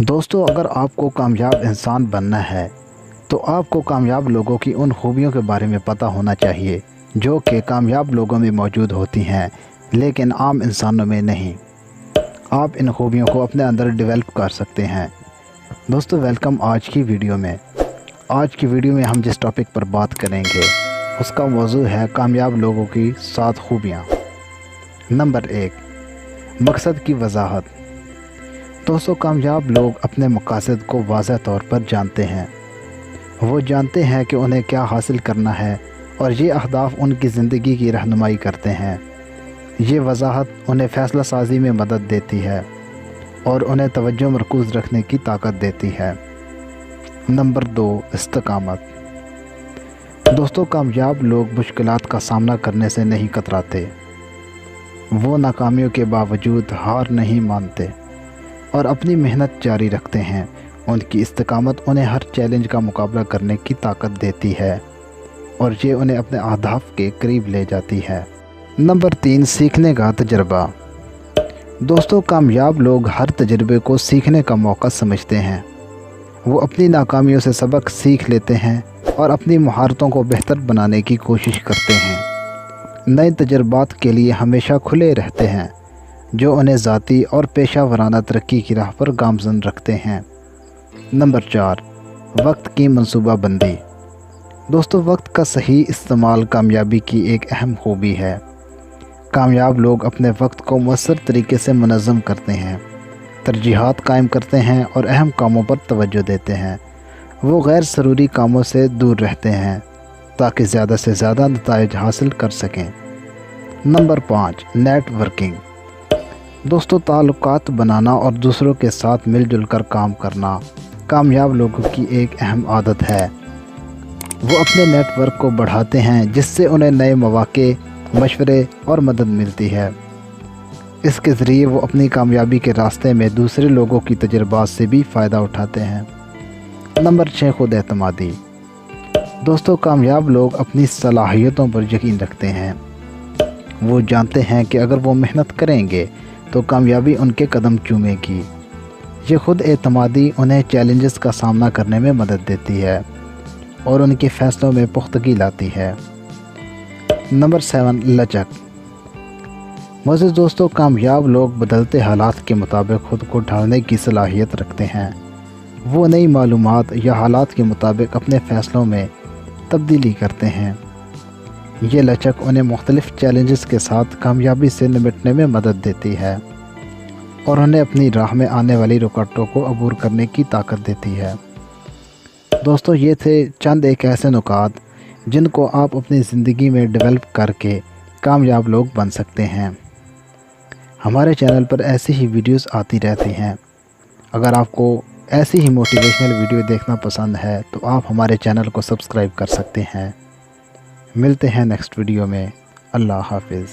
दोस्तों, अगर आपको कामयाब इंसान बनना है तो आपको कामयाब लोगों की उन खूबियों के बारे में पता होना चाहिए जो कि कामयाब लोगों में मौजूद होती हैं लेकिन आम इंसानों में नहीं। आप इन खूबियों को अपने अंदर डेवलप कर सकते हैं। दोस्तों, वेलकम आज की वीडियो में। आज की वीडियो में हम जिस टॉपिक पर बात करेंगे उसका मौजू है कामयाब लोगों की 7 खूबियाँ। नंबर 1, मकसद की वजाहत। दोस्तों, कामयाब लोग अपने मकासद को वाज़ह तौर पर जानते हैं। वो जानते हैं कि उन्हें क्या हासिल करना है और ये अहदाफ उनकी ज़िंदगी की रहनुमाई करते हैं। ये वजाहत उन्हें फ़ैसला साजी में मदद देती है और उन्हें तवज्जो मरकूज़ रखने की ताकत देती है। नंबर 2, इस्तिकामत। दोस्तों, कामयाब लोग मुश्किलात का सामना करने से नहीं कतराते। वो नाकामियों के बावजूद हार नहीं मानते और अपनी मेहनत जारी रखते हैं। उनकी इस्तिकामत उन्हें हर चैलेंज का मुकाबला करने की ताकत देती है और ये उन्हें अपने अहदाफ के करीब ले जाती है। नंबर 3, सीखने का तजर्बा। दोस्तों, कामयाब लोग हर तजर्बे को सीखने का मौका समझते हैं। वो अपनी नाकामियों से सबक सीख लेते हैं और अपनी महारतों को बेहतर बनाने की कोशिश करते हैं। नए तजर्बात के लिए हमेशा खुले रहते हैं जो उन्हें ज़ाती और पेशा वराना तरक्की की राह पर गामज़न रखते हैं। नंबर 4, वक्त की मंसूबाबंदी। दोस्तों, वक्त का सही इस्तेमाल कामयाबी की एक अहम खूबी है। कामयाब लोग अपने वक्त को मुअस्सर तरीके से मुनज़्ज़म करते हैं, तरजीहात कायम करते हैं और अहम कामों पर तवज्जो देते हैं। वो गैर ज़रूरी कामों से दूर रहते हैं ताकि ज़्यादा से ज़्यादा नताइज हासिल कर सकें। Number 5, networking. दोस्तों, ताल्लुकात बनाना और दूसरों के साथ मिलजुल कर काम करना कामयाब लोगों की एक अहम आदत है। वो अपने नेटवर्क को बढ़ाते हैं जिससे उन्हें नए मौक़े, मशवरे और मदद मिलती है। इसके ज़रिए वो अपनी कामयाबी के रास्ते में दूसरे लोगों की तजुर्बात से भी फ़ायदा उठाते हैं। नंबर 6, खुद एतमादी। दोस्तों, कामयाब लोग अपनी सलाहियतों पर यकीन रखते हैं। वो जानते हैं कि अगर वो मेहनत करेंगे तो कामयाबी उनके कदम चूमेगी। ये खुद एतमादी उन्हें चैलेंजेस का सामना करने में मदद देती है और उनके फ़ैसलों में पुख्तगी लाती है। नंबर 7, लचक। मोअज़्ज़िज़ दोस्तों, कामयाब लोग बदलते हालात के मुताबिक ख़ुद को ढालने की सलाहियत रखते हैं। वो नई मालूमात या हालात के मुताबिक अपने फ़ैसलों में तब्दीली करते हैं। ये लचक उन्हें मुख्तलिफ़ चैलेंजेस के साथ कामयाबी से निपटने में मदद देती है और उन्हें अपनी राह में आने वाली रुकावटों को अबूर करने की ताकत देती है। दोस्तों, ये थे चंद एक ऐसे नुकात जिनको आप अपनी ज़िंदगी में डेवलप करके कामयाब लोग बन सकते हैं। हमारे चैनल पर ऐसी ही वीडियोस आती रहती हैं। अगर आपको ऐसी ही मोटिवेशनल वीडियो देखना पसंद है तो आप हमारे चैनल को सब्सक्राइब कर सकते हैं। मिलते हैं नेक्स्ट वीडियो में। अल्लाह हाफ़िज़।